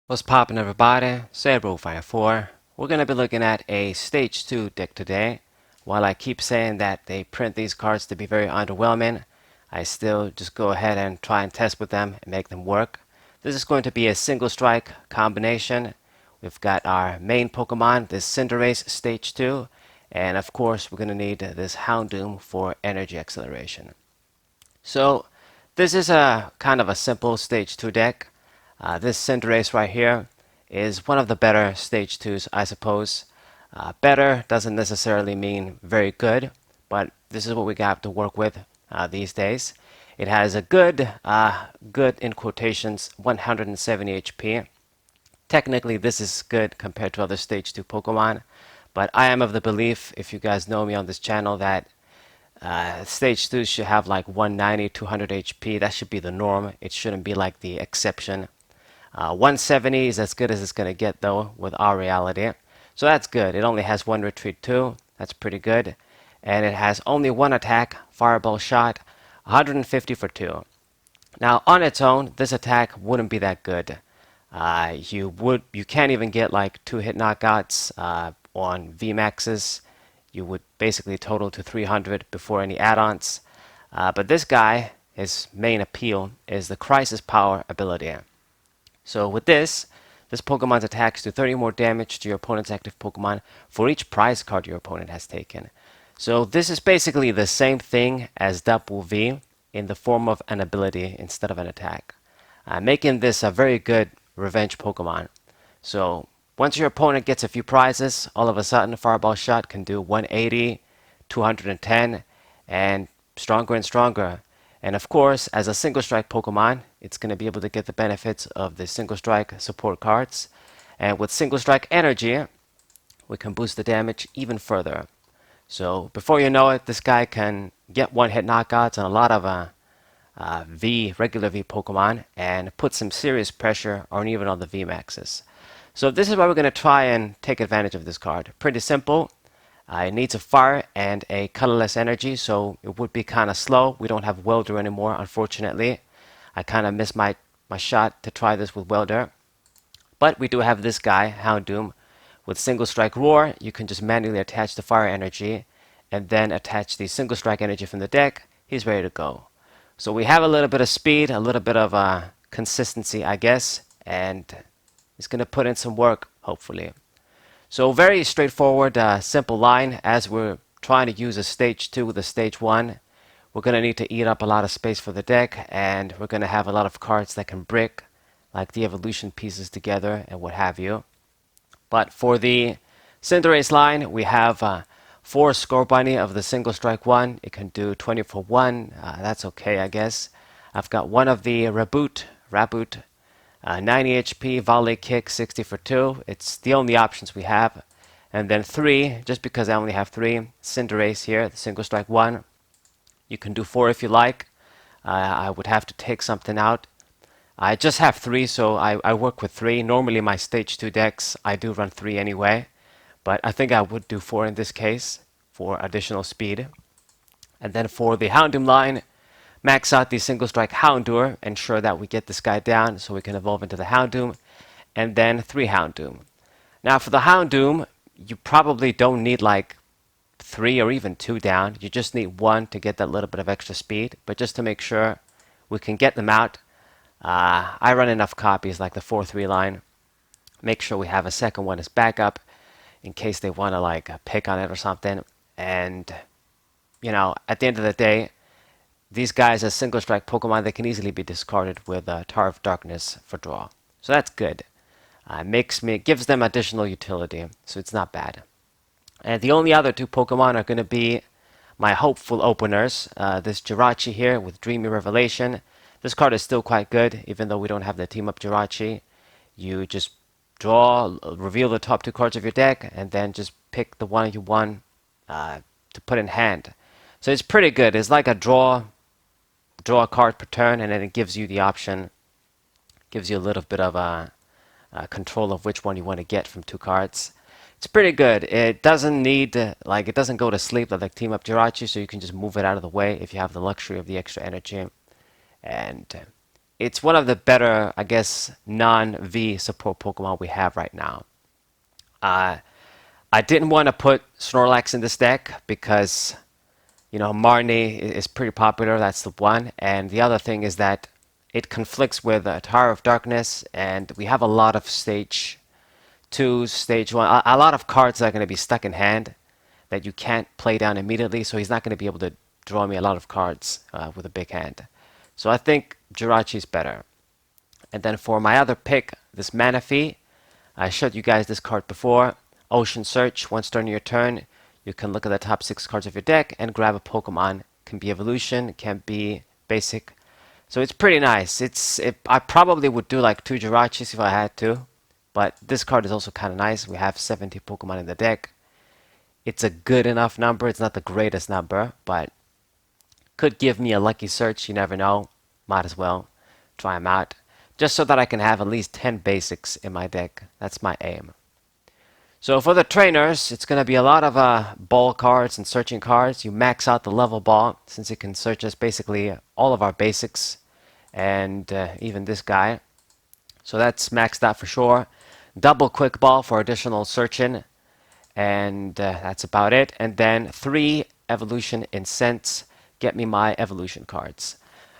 What's poppin', everybody? Cinderace 4. We're gonna be looking at a Stage 2 deck today. While I keep saying that they print these cards to be very underwhelming, I still just go ahead and try and test with them and make them work. This is going to be a single strike combination. We've got our main Pokemon, this Cinderace Stage 2, and of course we're gonna need this Houndoom for energy acceleration. So this is a kind of a simple Stage 2 deck. This Cinderace right here is one of the better Stage 2s, I suppose. Better doesn't necessarily mean very good, but this is what we got to work with these days. It has a good in quotations, 170 HP. Technically, this is good compared to other Stage 2 Pokemon, but I am of the belief, if you guys know me on this channel, that Stage 2 should have like 190, 200 HP. That should be the norm. It shouldn't be like the exception. 170 is as good as it's going to get, though, with our reality. So that's good. It only has one retreat, too. That's pretty good. And it has only one attack, Fireball Shot, 150 for 2. Now, on its own, this attack wouldn't be that good. You can't even get like 2-hit knockouts on VMAXs. You would basically total to 300 before any add-ons. But this guy, his main appeal is the Crisis Power ability. So with this Pokemon's attacks do 30 more damage to your opponent's active Pokemon for each prize card your opponent has taken. So this is basically the same thing as Double V in the form of an ability instead of an attack, making this a very good revenge Pokemon. So once your opponent gets a few prizes, all of a sudden Fireball Shot can do 180, 210, and stronger. And of course, as a single strike Pokemon, it's going to be able to get the benefits of the single strike support cards. And with single strike energy, we can boost the damage even further. So before you know it, this guy can get one-hit knockouts on a lot of regular V Pokemon and put some serious pressure on even on the V Maxes. So this is why we're going to try and take advantage of this card. Pretty simple. It needs a fire and a colorless energy, so it would be kind of slow. We don't have Welder anymore, unfortunately. I kind of missed my shot to try this with Welder. But we do have this guy, Houndoom. With Single Strike Roar, you can just manually attach the fire energy and then attach the Single Strike energy from the deck. He's ready to go. So we have a little bit of speed, a little bit of consistency, I guess, and he's going to put in some work, hopefully. So very straightforward, simple line. As we're trying to use a Stage 2 with a Stage 1, we're going to need to eat up a lot of space for the deck, and we're going to have a lot of cards that can brick, like the evolution pieces together and what have you. But for the Cinderace line, we have 4 Scorbunny of the single strike one. It can do 20 for 1. That's okay, I guess. I've got one of the Raboot, 90 HP, Volley Kick, 60 for 2. It's the only options we have. And then 3, just because I only have 3, Cinderace here, the single strike 1. You can do 4 if you like. I would have to take something out. I just have 3, so I work with 3. Normally my Stage 2 decks, I do run 3 anyway. But I think I would do 4 in this case for additional speed. And then for the Houndoom line, max out the single strike Houndour, ensure that we get this guy down so we can evolve into the Houndoom, and then 3 Houndoom. Now for the Houndoom, you probably don't need like 3 or even 2 down. You just need 1 to get that little bit of extra speed, but just to make sure we can get them out, I run enough copies like the 4-3 line. Make sure we have a second one as backup in case they want to like pick on it or something. And you know, at the end of the day, these guys as single strike Pokemon, they can easily be discarded with Tar of Darkness for draw. So that's good. Gives them additional utility, so it's not bad. And the only other 2 Pokemon are going to be my hopeful openers. This Jirachi here with Dreamy Revelation. This card is still quite good, even though we don't have the Team Up Jirachi. You just draw, reveal the top 2 cards of your deck, and then just pick the one you want to put in hand. So it's pretty good. It's like a draw a card per turn, and then it gives you the option, gives you a little bit of control of which one you want to get from 2 cards. It's pretty good. It doesn't need, it doesn't go to sleep like Team Up Jirachi, so you can just move it out of the way if you have the luxury of the extra energy. And it's one of the better, I guess, non-V support Pokemon we have right now. Uh, I didn't want to put Snorlax in this deck because, Marnie is pretty popular. That's the one. And the other thing is that it conflicts with Tower of Darkness, and we have a lot of Stage 2, Stage 1, a lot of cards that are going to be stuck in hand that you can't play down immediately, so he's not going to be able to draw me a lot of cards with a big hand. So I think Jirachi's better. And then for my other pick, this Manaphy, I showed you guys this card before. Ocean Search, once during your turn, you can look at the top 6 cards of your deck and grab a Pokemon. Can be evolution, can be basic. So it's pretty nice. I probably would do like 2 Jirachis if I had to. But this card is also kind of nice. We have 70 Pokemon in the deck. It's a good enough number. It's not the greatest number, but could give me a lucky search. You never know. Might as well try them out. Just so that I can have at least 10 basics in my deck. That's my aim. So for the trainers, it's going to be a lot of ball cards and searching cards. You max out the level ball since it can search us basically all of our basics and even this guy. So that's maxed out for sure. Double quick ball for additional searching, and that's about it. And then 3 evolution in Sense get me my evolution cards.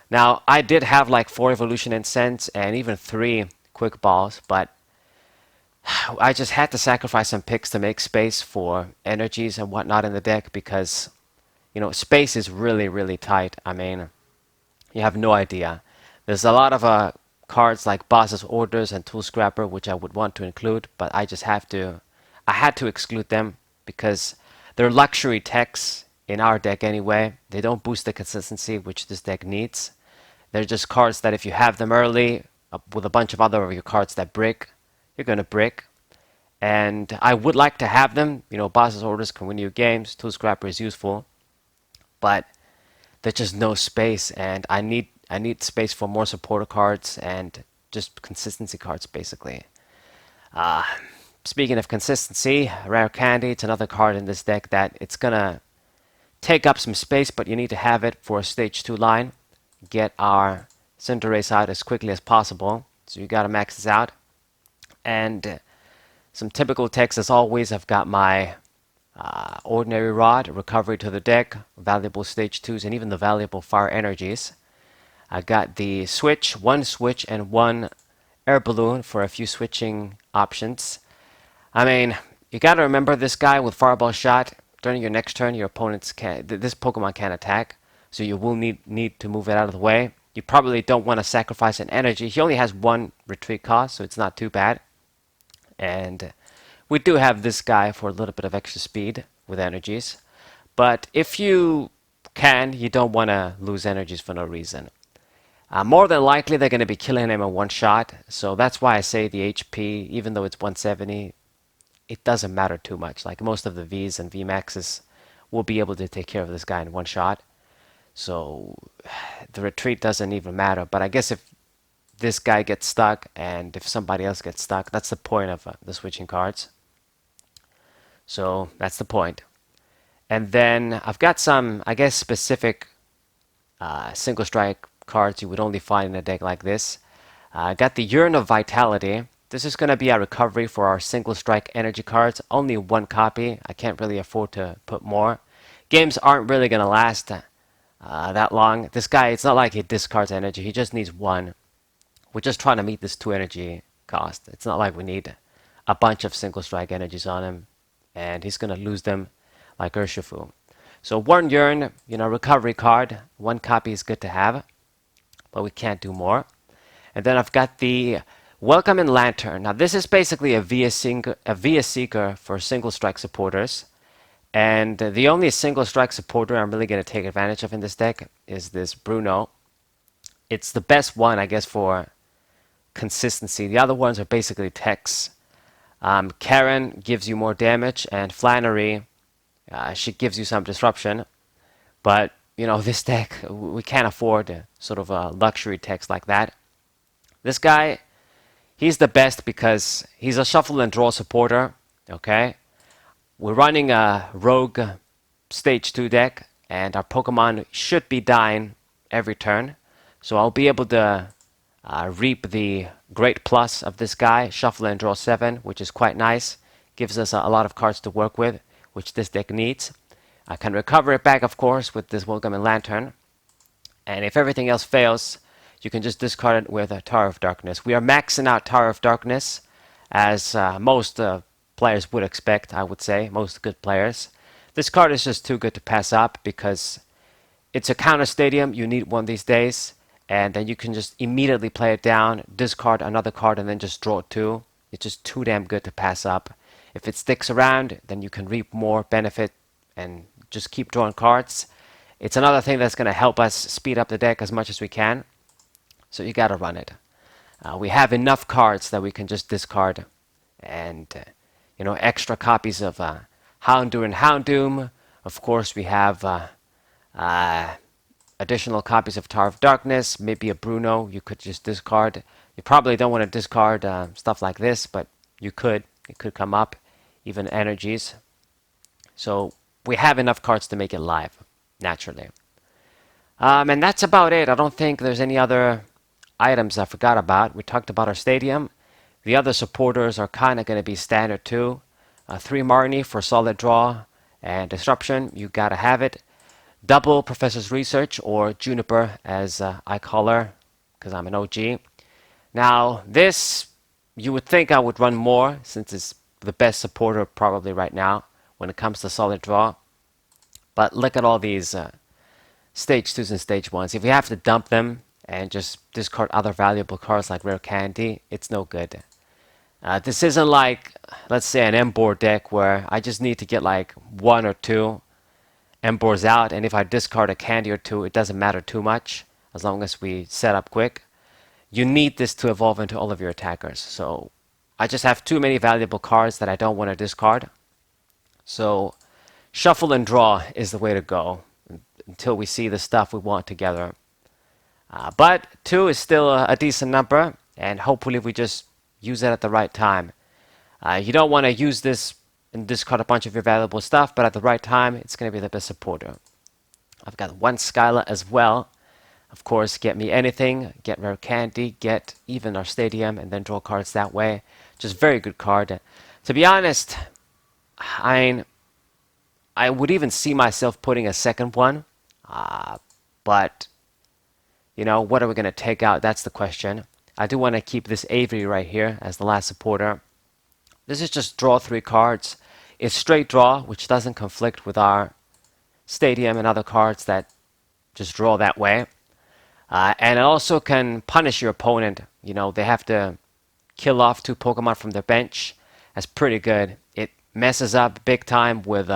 Now I did have like 4 evolution in Sense and even 3 quick balls, but I just had to sacrifice some picks to make space for energies and whatnot in the deck because, space is really, really tight. I mean, you have no idea. There's a lot of cards like Boss's Orders and Tool Scrapper, which I would want to include, but I had to exclude them because they're luxury techs in our deck anyway. They don't boost the consistency, which this deck needs. They're just cards that if you have them early, with a bunch of other of your cards that brick, you're going to brick. And I would like to have them. Boss's Orders can win you games. Tool Scrapper is useful. But there's just no space. And I need space for more supporter cards and just consistency cards, basically. Speaking of consistency, Rare Candy, it's another card in this deck that it's going to take up some space, but you need to have it for a Stage 2 line. Get our Cinderace out as quickly as possible. So you got to max this out. And some typical techs, as always, I've got my Ordinary Rod, Recovery to the deck, valuable Stage 2s, and even the valuable Fire Energies. I got the Switch, 1 Switch, and 1 Air Balloon for a few switching options. I mean, you got to remember this guy with Fireball Shot. During your next turn, your opponents this Pokemon can't attack, so you will need to move it out of the way. You probably don't want to sacrifice an energy. He only has 1 retreat cost, so it's not too bad. And we do have this guy for a little bit of extra speed with energies. But if you can, you don't want to lose energies for no reason. More than likely, they're going to be killing him in one shot. So that's why I say the HP, even though it's 170, it doesn't matter too much. Like most of the Vs and Vmaxes will be able to take care of this guy in one shot. So the retreat doesn't even matter. But I guess if this guy gets stuck and if somebody else gets stuck, that's the point of the switching cards. So that's the point. And then I've got some, I guess, specific single strike cards you would only find in a deck like this. I got the Urn of Vitality. This is going to be a recovery for our single strike energy cards. Only 1 copy. I can't really afford to put more. Games aren't really going to last that long. This guy, it's not like he discards energy. He just needs 1. We're just trying to meet this 2 energy cost. It's not like we need a bunch of single strike energies on him, and he's going to lose them like Urshifu. So 1 Urn, recovery card. 1 copy is good to have, but we can't do more. And then I've got the Welcome in Lantern. Now this is basically a Via Seeker for single strike supporters. And the only single strike supporter I'm really going to take advantage of in this deck is this Bruno. It's the best one, I guess, for consistency. The other ones are basically techs. Karen gives you more damage, and Flannery, she gives you some disruption. But, this deck, we can't afford sort of a luxury text like that. This guy, he's the best because he's a shuffle and draw supporter, okay? We're running a rogue stage 2 deck, and our Pokemon should be dying every turn. So I'll be able to reap the great plus of this guy, shuffle and draw 7, which is quite nice. Gives us a lot of cards to work with, which this deck needs. I can recover it back, of course, with this Welcoming Lantern. And if everything else fails, you can just discard it with a Tower of Darkness. We are maxing out Tower of Darkness, as most players would expect, I would say, most good players. This card is just too good to pass up because it's a counter stadium. You need one these days, and then you can just immediately play it down, discard another card, and then just draw 2. It's just too damn good to pass up. If it sticks around, then you can reap more benefit and just keep drawing cards. It's another thing that's going to help us speed up the deck as much as we can. So you got to run it. We have enough cards that we can just discard, and extra copies of Houndoom and Houndoom. Of course, we have additional copies of Tower of Darkness. Maybe a Bruno you could just discard. You probably don't want to discard stuff like this, but you could. It could come up, even energies. So we have enough cards to make it live, naturally. And that's about it. I don't think there's any other items I forgot about. We talked about our stadium. The other supporters are kind of going to be standard too. 3 Marnie for solid draw and disruption. You got to have it. Double Professor's Research, or Juniper as I call her, because I'm an OG. Now this, you would think I would run more, since it's the best supporter probably right now when it comes to solid draw. But look at all these stage 2s and stage 1s. If you have to dump them and just discard other valuable cards like Rare Candy, it's no good. This isn't like, let's say, an Embor deck where I just need to get like 1 or 2 Embors out, and if I discard a candy or 2, it doesn't matter too much as long as we set up quick. You need this to evolve into all of your attackers. So I just have too many valuable cards that I don't want to discard. So shuffle and draw is the way to go until we see the stuff we want together. But 2 is still a decent number, and hopefully we just use it at the right time. You don't want to use this and discard a bunch of your valuable stuff, but at the right time, it's going to be the best supporter. I've got 1 Skyla as well. Of course, get me anything, get Rare Candy, get even our stadium, and then draw cards that way. Just very good card. To be honest, I would even see myself putting a second one, but what are we going to take out? That's the question. I do want to keep this Avery right here as the last supporter. This is just draw 3 cards. It's straight draw, which doesn't conflict with our stadium and other cards that just draw that way. And it also can punish your opponent. They have to kill off 2 Pokemon from their bench. That's pretty good. It messes up big time with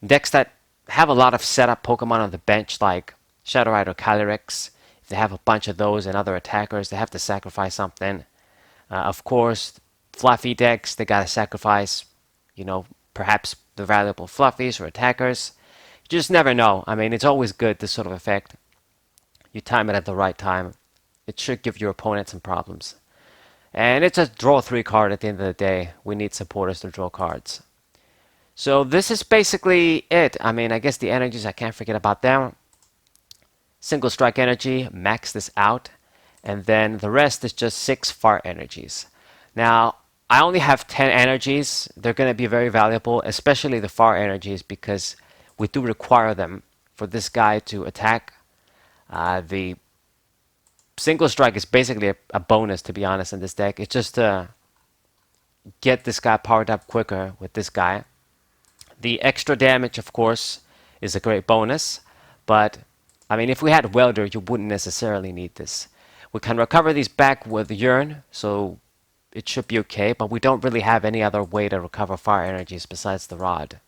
decks that have a lot of setup Pokemon on the bench, like Shadowite or Calyrex. If they have a bunch of those and other attackers, they have to sacrifice something. Of course, fluffy decks, they gotta sacrifice, perhaps the valuable fluffies or attackers. You just never know. I mean, it's always good, this sort of effect. You time it at the right time. It should give your opponent some problems. And it's a draw 3 card at the end of the day. We need supporters to draw cards. So this is basically it. I mean, I guess the energies, I can't forget about them. Single strike energy, max this out. And then the rest is just 6 fart energies. Now, I only have 10 energies. They're going to be very valuable, especially the far energies, because we do require them for this guy to attack. The single strike is basically a bonus, to be honest, in this deck. It's just to get this guy powered up quicker with this guy. The extra damage, of course, is a great bonus. But, I mean, if we had Welder, you wouldn't necessarily need this. We can recover these back with Yearn, so it should be okay, but we don't really have any other way to recover fire energies besides the rod.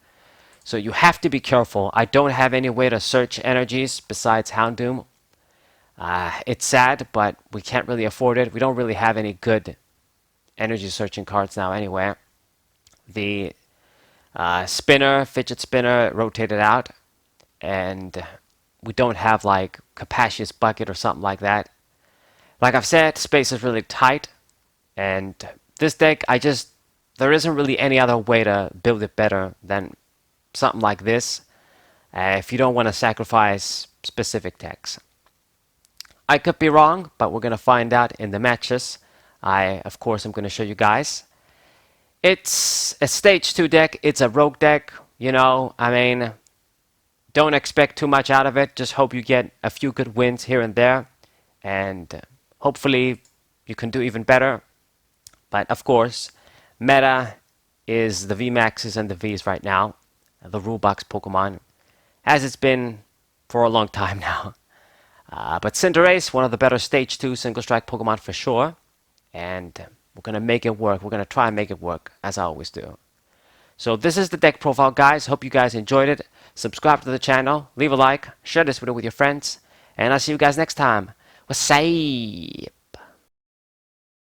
So you have to be careful. I don't have any way to search energies besides Houndoom. It's sad, but we can't really afford it. We don't really have any good energy searching cards now anyway. The fidget spinner rotated out, and we don't have like Capacious Bucket or something like that. Like I've said, space is really tight. And this deck, there isn't really any other way to build it better than something like this if you don't want to sacrifice specific decks. I could be wrong, but we're going to find out in the matches. Of course, I'm going to show you guys. It's a stage 2 deck. It's a rogue deck. You know, I mean, don't expect too much out of it. Just hope you get a few good wins here and there. And hopefully you can do even better. But of course, meta is the VMAXs and the Vs right now. The rule box Pokemon, as it's been for a long time now. But Cinderace, one of the better Stage 2 single strike Pokemon for sure. And we're going to make it work. We're going to try and make it work, as I always do. So this is the deck profile, guys. Hope you guys enjoyed it. Subscribe to the channel, leave a like, share this video with your friends, and I'll see you guys next time. What's up?